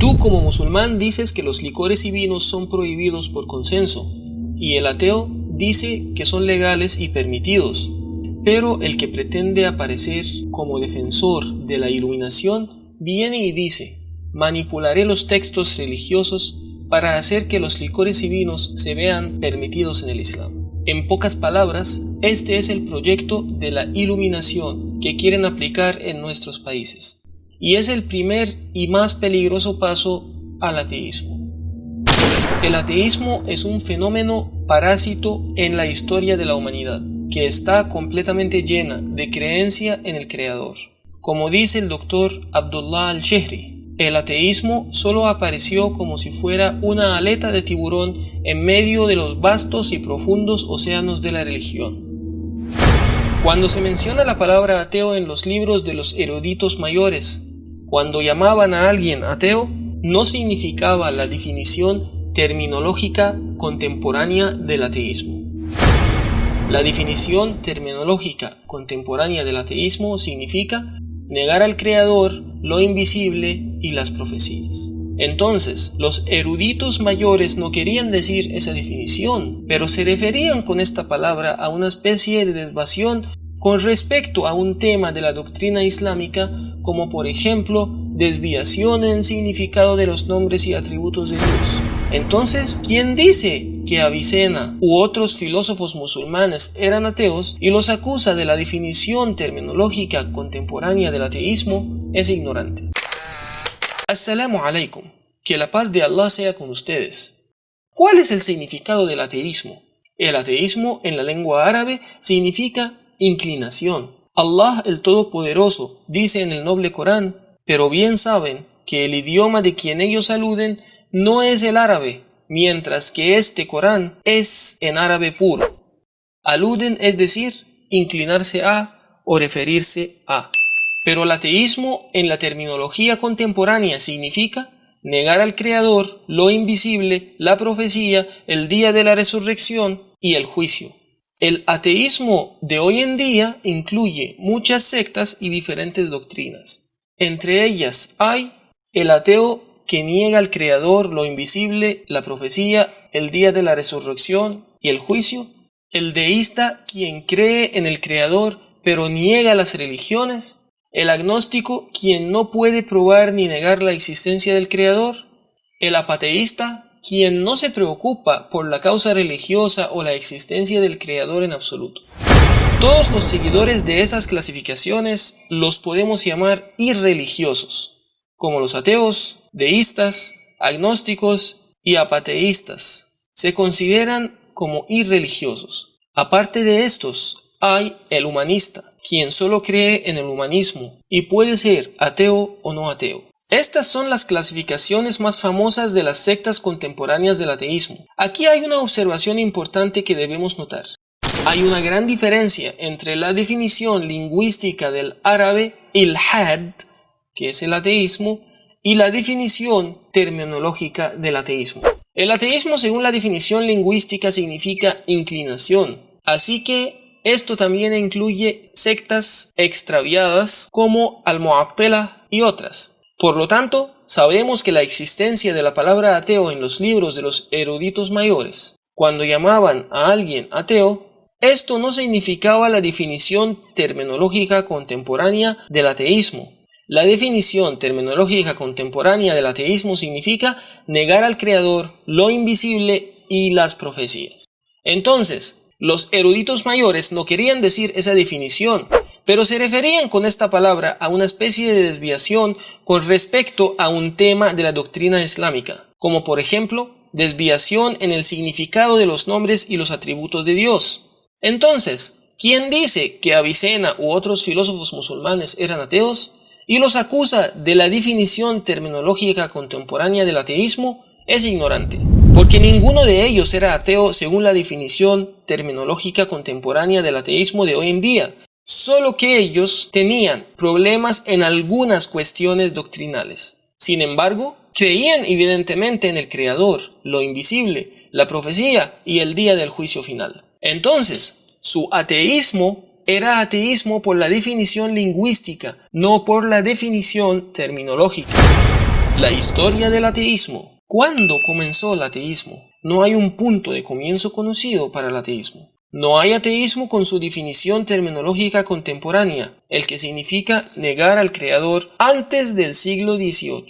Tú como musulmán dices que los licores y vinos son prohibidos por consenso, y el ateo dice que son legales y permitidos. Pero el que pretende aparecer como defensor de la iluminación viene y dice: manipularé los textos religiosos para hacer que los licores y vinos se vean permitidos en el Islam. En pocas palabras, este es el proyecto de la iluminación que quieren aplicar en nuestros países. Y es el primer y más peligroso paso al ateísmo. El ateísmo es un fenómeno parásito en la historia de la humanidad, que está completamente llena de creencia en el Creador. Como dice el doctor Abdullah al-Shehri, el ateísmo solo apareció como si fuera una aleta de tiburón en medio de los vastos y profundos océanos de la religión. Cuando se menciona la palabra ateo en los libros de los eruditos mayores, cuando llamaban a alguien ateo, no significaba la definición terminológica contemporánea del ateísmo. La definición terminológica contemporánea del ateísmo significa negar al Creador, lo invisible y las profecías. Entonces, los eruditos mayores no querían decir esa definición, pero se referían con esta palabra a una especie de desviación con respecto a un tema de la doctrina islámica, como por ejemplo, desviación en el significado de los nombres y atributos de Dios. Entonces, ¿quién dice que Avicena u otros filósofos musulmanes eran ateos y los acusa de la definición terminológica contemporánea del ateísmo es ignorante? Assalamu alaikum, que la paz de Allah sea con ustedes. ¿Cuál es el significado del ateísmo? El ateísmo en la lengua árabe significa inclinación. Allah el Todopoderoso dice en el noble Corán: pero bien saben que el idioma de quien ellos aluden no es el árabe, mientras que este Corán es en árabe puro. Aluden es decir, inclinarse a o referirse a. Pero el ateísmo en la terminología contemporánea significa negar al Creador, lo invisible, la profecía, el día de la resurrección y el juicio. El ateísmo de hoy en día incluye muchas sectas y diferentes doctrinas. Entre ellas hay el ateo que niega al Creador, lo invisible, la profecía, el día de la resurrección y el juicio. El deísta, quien cree en el Creador pero niega las religiones. El agnóstico, quien no puede probar ni negar la existencia del Creador. El apateísta, quien no se preocupa por la causa religiosa o la existencia del Creador en absoluto. Todos los seguidores de esas clasificaciones los podemos llamar irreligiosos, como los ateos, deístas, agnósticos y apateístas. Se consideran como irreligiosos. Aparte de estos, hay el humanista, quien solo cree en el humanismo y puede ser ateo o no ateo. Estas son las clasificaciones más famosas de las sectas contemporáneas del ateísmo. Aquí hay una observación importante que debemos notar. Hay una gran diferencia entre la definición lingüística del árabe ilhad, que es el ateísmo, y la definición terminológica del ateísmo. El ateísmo, según la definición lingüística, significa inclinación. Así que esto también incluye sectas extraviadas como al-Mu'attila y otras. Por lo tanto, sabemos que la existencia de la palabra ateo en los libros de los eruditos mayores, cuando llamaban a alguien ateo, esto no significaba la definición terminológica contemporánea del ateísmo. La definición terminológica contemporánea del ateísmo significa negar al Creador, lo invisible y las profecías. Entonces, los eruditos mayores no querían decir esa definición, pero se referían con esta palabra a una especie de desviación con respecto a un tema de la doctrina islámica, como por ejemplo, desviación en el significado de los nombres y los atributos de Dios. Entonces, ¿quién dice que Avicena u otros filósofos musulmanes eran ateos y los acusa de la definición terminológica contemporánea del ateísmo es ignorante? Porque ninguno de ellos era ateo según la definición terminológica contemporánea del ateísmo de hoy en día, solo que ellos tenían problemas en algunas cuestiones doctrinales. Sin embargo, creían evidentemente en el Creador, lo invisible, la profecía y el día del juicio final. Entonces, su ateísmo era ateísmo por la definición lingüística, no por la definición terminológica. La historia del ateísmo. ¿Cuándo comenzó el ateísmo? No hay un punto de comienzo conocido para el ateísmo. No hay ateísmo con su definición terminológica contemporánea, el que significa negar al Creador antes del siglo XVIII.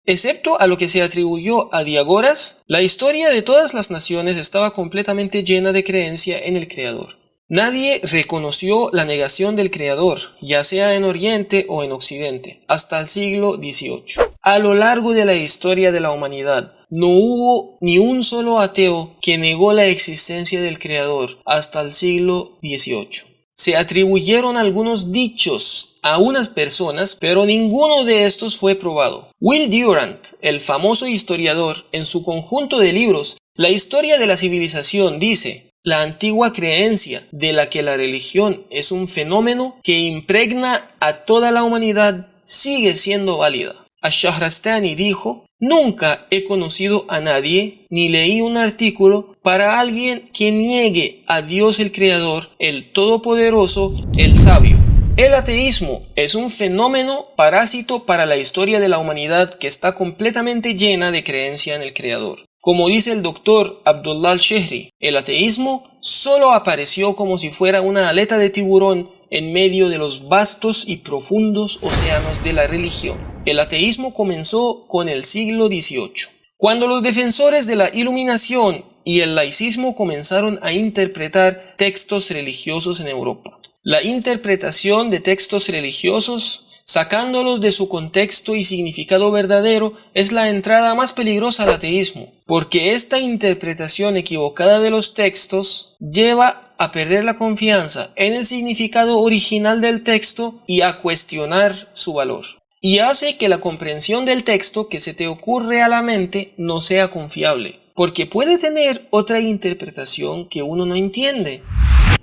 Excepto a lo que se atribuyó a Diágoras, la historia de todas las naciones estaba completamente llena de creencia en el Creador. Nadie reconoció la negación del Creador, ya sea en Oriente o en Occidente, hasta el siglo XVIII. A lo largo de la historia de la humanidad, no hubo ni un solo ateo que negó la existencia del Creador hasta el siglo XVIII. Se atribuyeron algunos dichos a unas personas, pero ninguno de estos fue probado. Will Durant, el famoso historiador, en su conjunto de libros, La historia de la civilización, dice: la antigua creencia de la que la religión es un fenómeno que impregna a toda la humanidad sigue siendo válida. Ash-Shahrastani dijo: nunca he conocido a nadie ni leí un artículo para alguien que niegue a Dios el Creador, el Todopoderoso, el Sabio. El ateísmo es un fenómeno parásito para la historia de la humanidad que está completamente llena de creencia en el Creador. Como dice el doctor Abdullah al-Shehri, el ateísmo solo apareció como si fuera una aleta de tiburón en medio de los vastos y profundos océanos de la religión. El ateísmo comenzó con el siglo XVIII, cuando los defensores de la iluminación y el laicismo comenzaron a interpretar textos religiosos en Europa. La interpretación de textos religiosos, sacándolos de su contexto y significado verdadero, es la entrada más peligrosa al ateísmo, porque esta interpretación equivocada de los textos lleva a perder la confianza en el significado original del texto y a cuestionar su valor. Y hace que la comprensión del texto que se te ocurre a la mente no sea confiable, porque puede tener otra interpretación que uno no entiende.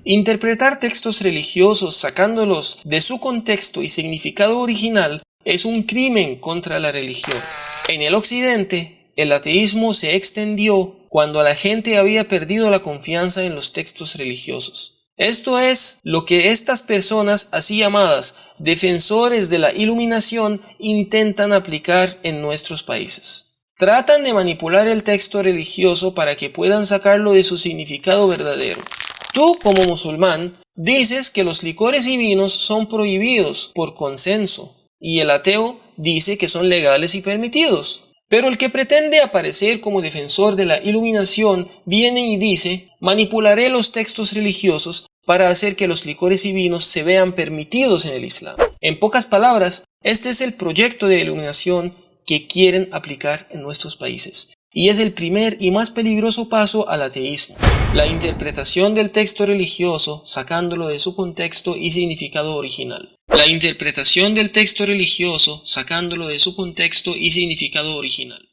Interpretar textos religiosos sacándolos de su contexto y significado original es un crimen contra la religión. En el Occidente, el ateísmo se extendió cuando la gente había perdido la confianza en los textos religiosos. Esto es lo que estas personas así llamadas defensores de la iluminación intentan aplicar en nuestros países. Tratan de manipular el texto religioso para que puedan sacarlo de su significado verdadero. Tú, como musulmán, dices que los licores y vinos son prohibidos por consenso, y el ateo dice que son legales y permitidos. Pero el que pretende aparecer como defensor de la iluminación viene y dice: manipularé los textos religiosos para hacer que los licores y vinos se vean permitidos en el Islam. En pocas palabras, este es el proyecto de iluminación que quieren aplicar en nuestros países. Y es el primer y más peligroso paso al ateísmo. La interpretación del texto religioso sacándolo de su contexto y significado original. La interpretación del texto religioso sacándolo de su contexto y significado original.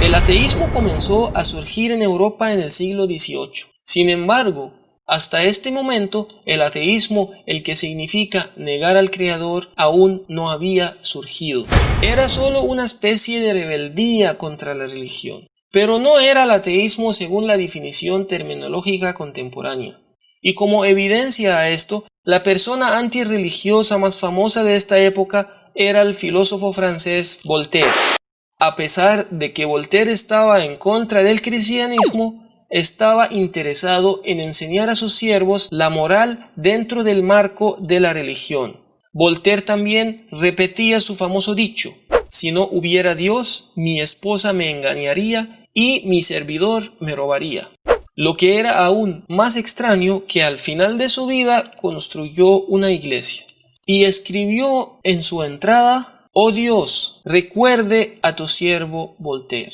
El ateísmo comenzó a surgir en Europa en el siglo XVIII. Sin embargo, hasta este momento, el ateísmo, el que significa negar al Creador, aún no había surgido. Era solo una especie de rebeldía contra la religión. Pero no era el ateísmo según la definición terminológica contemporánea. Y como evidencia a esto, la persona antirreligiosa más famosa de esta época era el filósofo francés Voltaire. A pesar de que Voltaire estaba en contra del cristianismo, estaba interesado en enseñar a sus siervos la moral dentro del marco de la religión. Voltaire también repetía su famoso dicho: si no hubiera Dios, mi esposa me engañaría y mi servidor me robaría. Lo que era aún más extraño que al final de su vida construyó una iglesia y escribió en su entrada: oh Dios, recuerde a tu siervo Voltaire.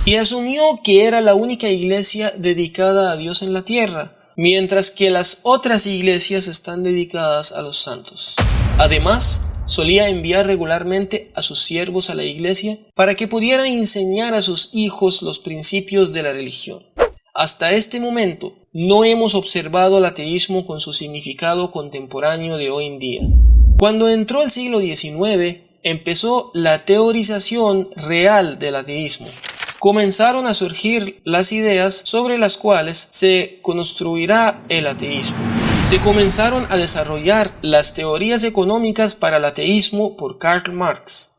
Y asumió que era la única iglesia dedicada a Dios en la tierra, mientras que las otras iglesias están dedicadas a los santos. Además, solía enviar regularmente a sus siervos a la iglesia para que pudieran enseñar a sus hijos los principios de la religión. Hasta este momento, no hemos observado el ateísmo con su significado contemporáneo de hoy en día. Cuando entró el siglo XIX, empezó la teorización real del ateísmo. Comenzaron a surgir las ideas sobre las cuales se construirá el ateísmo. Se comenzaron a desarrollar las teorías económicas para el ateísmo por Karl Marx.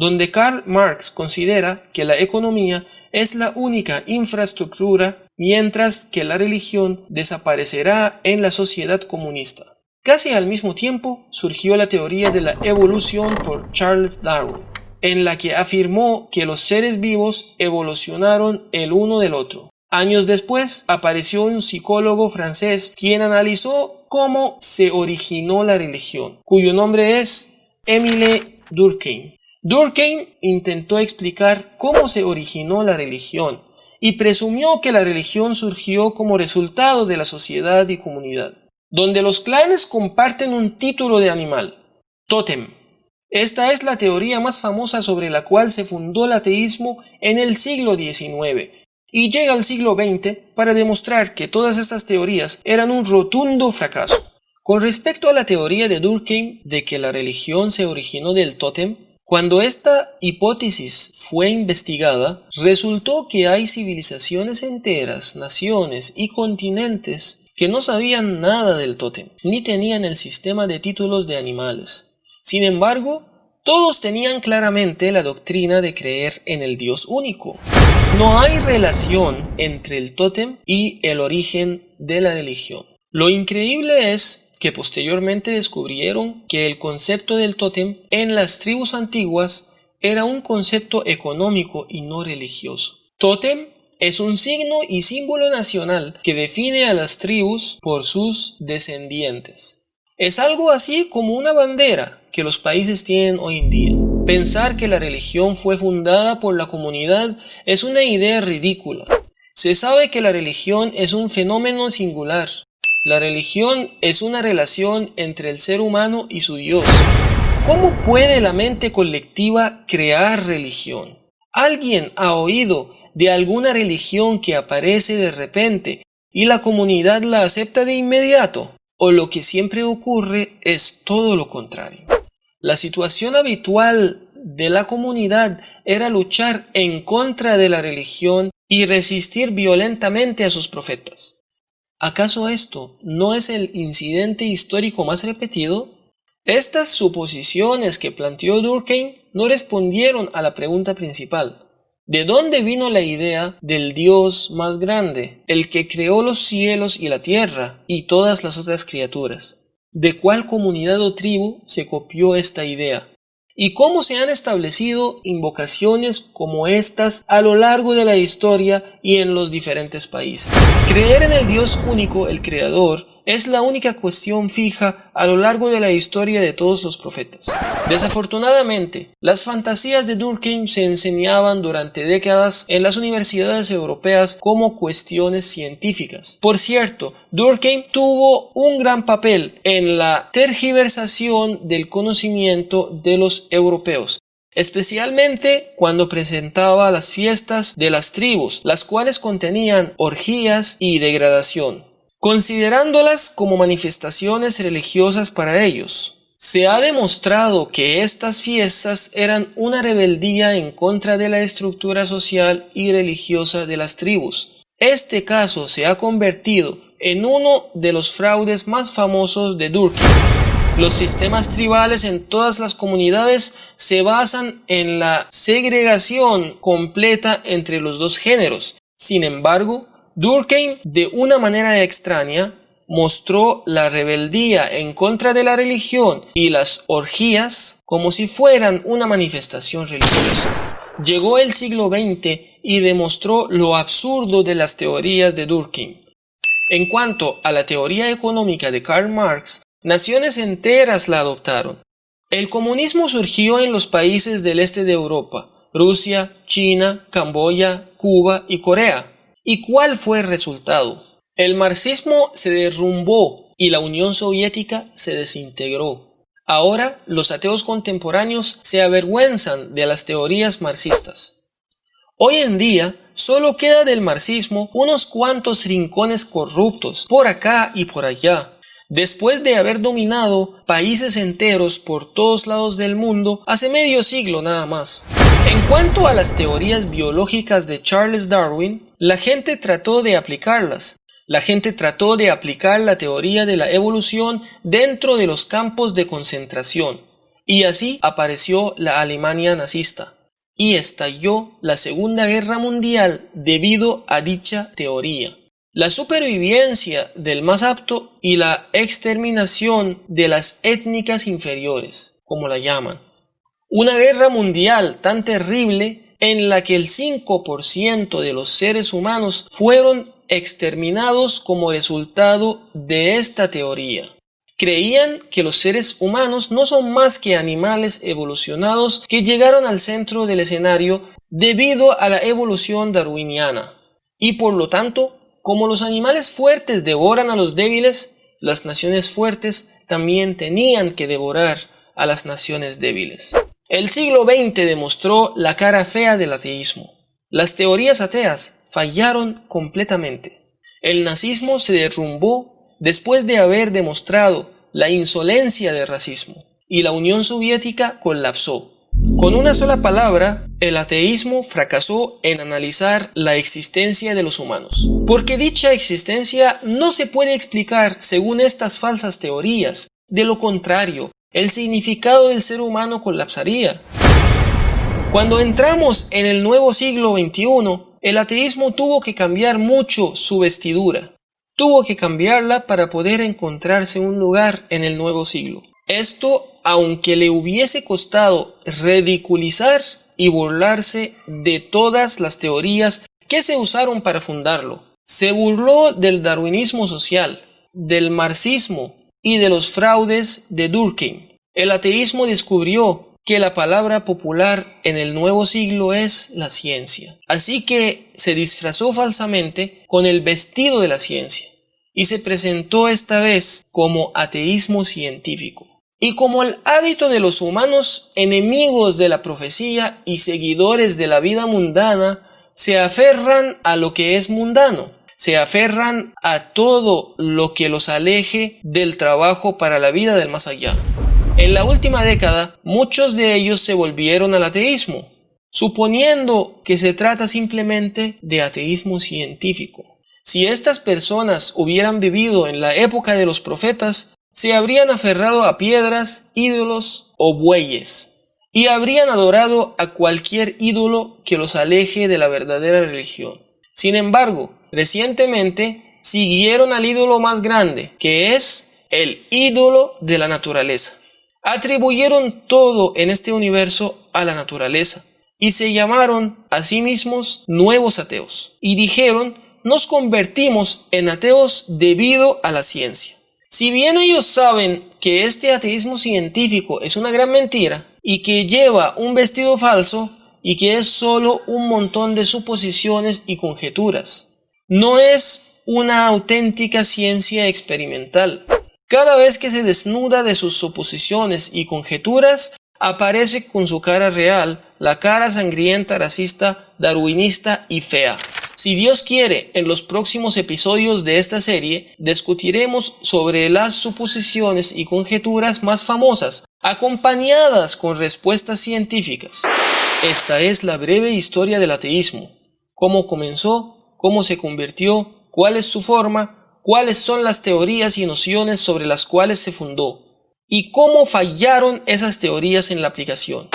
donde Karl Marx considera que la economía es la única infraestructura, mientras que la religión desaparecerá en la sociedad comunista. Casi al mismo tiempo surgió la teoría de la evolución por Charles Darwin, en la que afirmó que los seres vivos evolucionaron el uno del otro. Años después apareció un psicólogo francés quien analizó cómo se originó la religión, cuyo nombre es Émile Durkheim. Durkheim intentó explicar cómo se originó la religión y presumió que la religión surgió como resultado de la sociedad y comunidad, donde los clanes comparten un título de animal, tótem. Esta es la teoría más famosa sobre la cual se fundó el ateísmo en el siglo XIX y llega al siglo XX para demostrar que todas estas teorías eran un rotundo fracaso. Con respecto a la teoría de Durkheim de que la religión se originó del tótem, cuando esta hipótesis fue investigada, resultó que hay civilizaciones enteras, naciones y continentes que no sabían nada del tótem, ni tenían el sistema de títulos de animales. Sin embargo, todos tenían claramente la doctrina de creer en el Dios único. No hay relación entre el tótem y el origen de la religión. Lo increíble es que posteriormente descubrieron que el concepto del tótem en las tribus antiguas era un concepto económico y no religioso. Tótem es un signo y símbolo nacional que define a las tribus por sus descendientes. Es algo así como una bandera que los países tienen hoy en día. Pensar que la religión fue fundada por la comunidad es una idea ridícula. Se sabe que la religión es un fenómeno singular. La religión es una relación entre el ser humano y su Dios. ¿Cómo puede la mente colectiva crear religión? ¿Alguien ha oído de alguna religión que aparece de repente y la comunidad la acepta de inmediato? ¿O lo que siempre ocurre es todo lo contrario? La situación habitual de la comunidad era luchar en contra de la religión y resistir violentamente a sus profetas. ¿Acaso esto no es el incidente histórico más repetido? Estas suposiciones que planteó Durkheim no respondieron a la pregunta principal. ¿De dónde vino la idea del Dios más grande, el que creó los cielos y la tierra y todas las otras criaturas? ¿De cuál comunidad o tribu se copió esta idea? ¿Y cómo se han establecido invocaciones como estas a lo largo de la historia y en los diferentes países? Creer en el Dios único, el Creador, es la única cuestión fija a lo largo de la historia de todos los profetas. Desafortunadamente, las fantasías de Durkheim se enseñaban durante décadas en las universidades europeas como cuestiones científicas. Por cierto, Durkheim tuvo un gran papel en la tergiversación del conocimiento de los europeos, especialmente cuando presentaba las fiestas de las tribus, las cuales contenían orgías y degradación, considerándolas como manifestaciones religiosas para ellos. Se ha demostrado que estas fiestas eran una rebeldía en contra de la estructura social y religiosa de las tribus. Este caso se ha convertido en uno de los fraudes más famosos de Durkheim. Los sistemas tribales en todas las comunidades se basan en la segregación completa entre los dos géneros. Sin embargo, Durkheim, de una manera extraña, mostró la rebeldía en contra de la religión y las orgías como si fueran una manifestación religiosa. Llegó el siglo XX y demostró lo absurdo de las teorías de Durkheim. En cuanto a la teoría económica de Karl Marx, naciones enteras la adoptaron. El comunismo surgió en los países del este de Europa, Rusia, China, Camboya, Cuba y Corea. ¿Y cuál fue el resultado? El marxismo se derrumbó y la Unión Soviética se desintegró. Ahora, los ateos contemporáneos se avergüenzan de las teorías marxistas. Hoy en día, solo queda del marxismo unos cuantos rincones corruptos, por acá y por allá, después de haber dominado países enteros por todos lados del mundo hace medio siglo nada más. En cuanto a las teorías biológicas de Charles Darwin, la gente trató de aplicarlas. La gente trató de aplicar la teoría de la evolución dentro de los campos de concentración. Y así apareció la Alemania nazista y estalló la Segunda Guerra Mundial debido a dicha teoría. La supervivencia del más apto y la exterminación de las étnicas inferiores, como la llaman. Una guerra mundial tan terrible en la que el 5% de los seres humanos fueron exterminados como resultado de esta teoría. Creían que los seres humanos no son más que animales evolucionados que llegaron al centro del escenario debido a la evolución darwiniana. Y por lo tanto, como los animales fuertes devoran a los débiles, las naciones fuertes también tenían que devorar a las naciones débiles. El siglo XX demostró la cara fea del ateísmo. Las teorías ateas fallaron completamente. El nazismo se derrumbó después de haber demostrado la insolencia del racismo, y la Unión Soviética colapsó. Con una sola palabra, el ateísmo fracasó en analizar la existencia de los humanos, porque dicha existencia no se puede explicar según estas falsas teorías. De lo contrario, el significado del ser humano colapsaría. Cuando entramos en el nuevo siglo XXI, el ateísmo tuvo que cambiar mucho su vestidura. Tuvo que cambiarla para poder encontrarse un lugar en el nuevo siglo. Esto, aunque le hubiese costado ridiculizar y burlarse de todas las teorías que se usaron para fundarlo. Se burló del darwinismo social, del marxismo y de los fraudes de Durkheim. El ateísmo descubrió que la palabra popular en el nuevo siglo es la ciencia. Así que se disfrazó falsamente con el vestido de la ciencia y se presentó esta vez como ateísmo científico. Y como el hábito de los humanos, enemigos de la profecía y seguidores de la vida mundana, se aferran a lo que es mundano. Se aferran a todo lo que los aleje del trabajo para la vida del más allá. En la última década, muchos de ellos se volvieron al ateísmo, suponiendo que se trata simplemente de ateísmo científico. Si estas personas hubieran vivido en la época de los profetas, se habrían aferrado a piedras, ídolos o bueyes, y habrían adorado a cualquier ídolo que los aleje de la verdadera religión. Sin embargo, recientemente siguieron al ídolo más grande, que es el ídolo de la naturaleza. Atribuyeron todo en este universo a la naturaleza y se llamaron a sí mismos nuevos ateos y dijeron: nos convertimos en ateos debido a la ciencia. Si bien ellos saben que este ateísmo científico es una gran mentira y que lleva un vestido falso y que es solo un montón de suposiciones y conjeturas, no es una auténtica ciencia experimental. Cada vez que se desnuda de sus suposiciones y conjeturas, aparece con su cara real, la cara sangrienta, racista, darwinista y fea. Si Dios quiere, en los próximos episodios de esta serie, discutiremos sobre las suposiciones y conjeturas más famosas, acompañadas con respuestas científicas. Esta es la breve historia del ateísmo. Cómo comenzó, cómo se convirtió, cuál es su forma, cuáles son las teorías y nociones sobre las cuales se fundó y cómo fallaron esas teorías en la aplicación.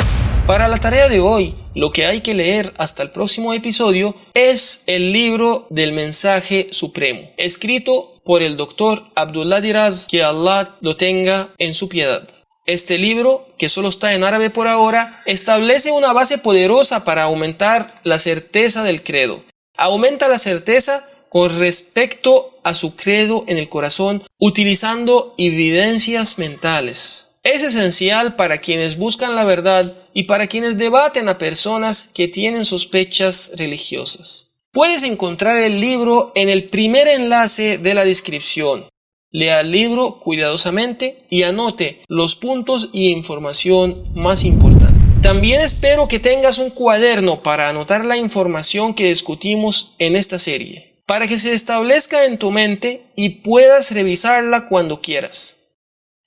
Para la tarea de hoy, lo que hay que leer hasta el próximo episodio es el libro del mensaje supremo, escrito por el Dr. Abdullah Diraz, que Allah lo tenga en su piedad. Este libro, que solo está en árabe por ahora, establece una base poderosa para aumentar la certeza del credo. Aumenta la certeza con respecto a su credo en el corazón, utilizando evidencias mentales. Es esencial para quienes buscan la verdad y para quienes debaten a personas que tienen sospechas religiosas. Puedes encontrar el libro en el primer enlace de la descripción. Lea el libro cuidadosamente y anote los puntos y información más importante. También espero que tengas un cuaderno para anotar la información que discutimos en esta serie, para que se establezca en tu mente y puedas revisarla cuando quieras.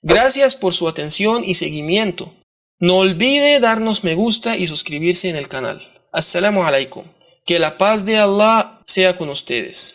Gracias por su atención y seguimiento. No olvide darnos me gusta y suscribirse en el canal. Assalamu alaikum. Que la paz de Allah sea con ustedes.